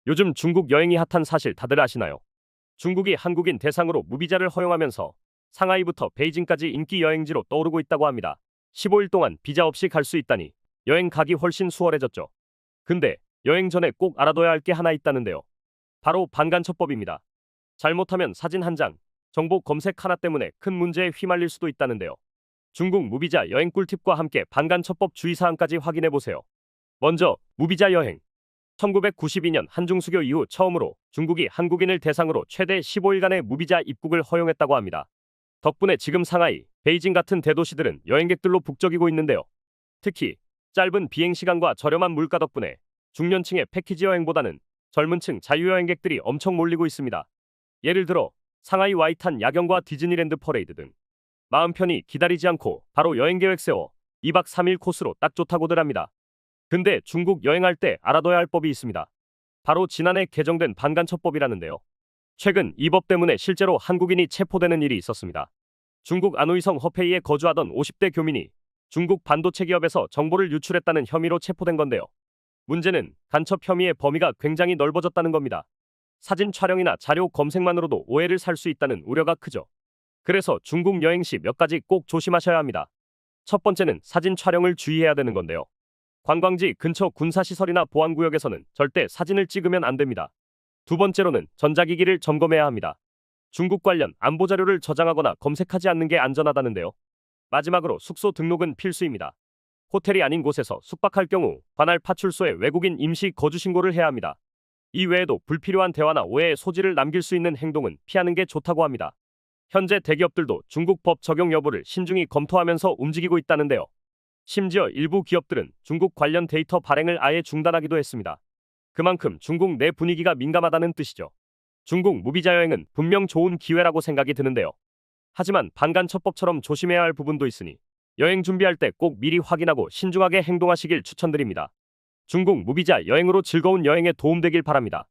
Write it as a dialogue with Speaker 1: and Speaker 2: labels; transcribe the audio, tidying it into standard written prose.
Speaker 1: 요즘 중국 여행이 핫한 사실 다들 아시나요? 중국이 한국인 대상으로 무비자를 허용하면서 상하이부터 베이징까지 인기 여행지로 떠오르고 있다고 합니다. 15일 동안 비자 없이 갈 수 있다니 여행 가기 훨씬 수월해졌죠. 근데 여행 전에 꼭 알아둬야 할 게 하나 있다는데요. 바로 반간첩법입니다. 잘못하면 사진 한 장, 정보 검색 하나 때문에 큰 문제에 휘말릴 수도 있다는데요. 중국 무비자 여행 꿀팁과 함께 반간첩법 주의사항까지 확인해보세요. 먼저 무비자 여행. 1992년 한중수교 이후 처음으로 중국이 한국인을 대상으로 최대 15일간의 무비자 입국을 허용했다고 합니다. 덕분에 지금 상하이, 베이징 같은 대도시들은 여행객들로 북적이고 있는데요. 특히 짧은 비행시간과 저렴한 물가 덕분에 중년층의 패키지 여행보다는 젊은 층 자유여행객들이 엄청 몰리고 있습니다. 예를 들어 상하이 와이탄 야경과 디즈니랜드 퍼레이드 등 마음 편히 기다리지 않고 바로 여행 계획 세워 2박 3일 코스로 딱 좋다고들 합니다. 근데 중국 여행할 때 알아둬야 할 법이 있습니다. 바로 지난해 개정된 반간첩법이라는데요. 최근 이 법 때문에 실제로 한국인이 체포되는 일이 있었습니다. 중국 안후이성 허페이에 거주하던 50대 교민이 중국 반도체 기업에서 정보를 유출했다는 혐의로 체포된 건데요. 문제는 간첩 혐의의 범위가 굉장히 넓어졌다는 겁니다. 사진 촬영이나 자료 검색만으로도 오해를 살 수 있다는 우려가 크죠. 그래서 중국 여행 시 몇 가지 꼭 조심하셔야 합니다. 첫 번째는 사진 촬영을 주의해야 되는 건데요. 관광지 근처 군사시설이나 보안구역에서는 절대 사진을 찍으면 안 됩니다. 두 번째로는 전자기기를 점검해야 합니다. 중국 관련 안보 자료를 저장하거나 검색하지 않는 게 안전하다는데요. 마지막으로 숙소 등록은 필수입니다. 호텔이 아닌 곳에서 숙박할 경우 관할 파출소에 외국인 임시 거주 신고를 해야 합니다. 이 외에도 불필요한 대화나 오해의 소지를 남길 수 있는 행동은 피하는 게 좋다고 합니다. 현재 대기업들도 중국 법 적용 여부를 신중히 검토하면서 움직이고 있다는데요. 심지어 일부 기업들은 중국 관련 데이터 발행을 아예 중단하기도 했습니다. 그만큼 중국 내 분위기가 민감하다는 뜻이죠. 중국 무비자 여행은 분명 좋은 기회라고 생각이 드는데요. 하지만 반간첩법처럼 조심해야 할 부분도 있으니 여행 준비할 때 꼭 미리 확인하고 신중하게 행동하시길 추천드립니다. 중국 무비자 여행으로 즐거운 여행에 도움되길 바랍니다.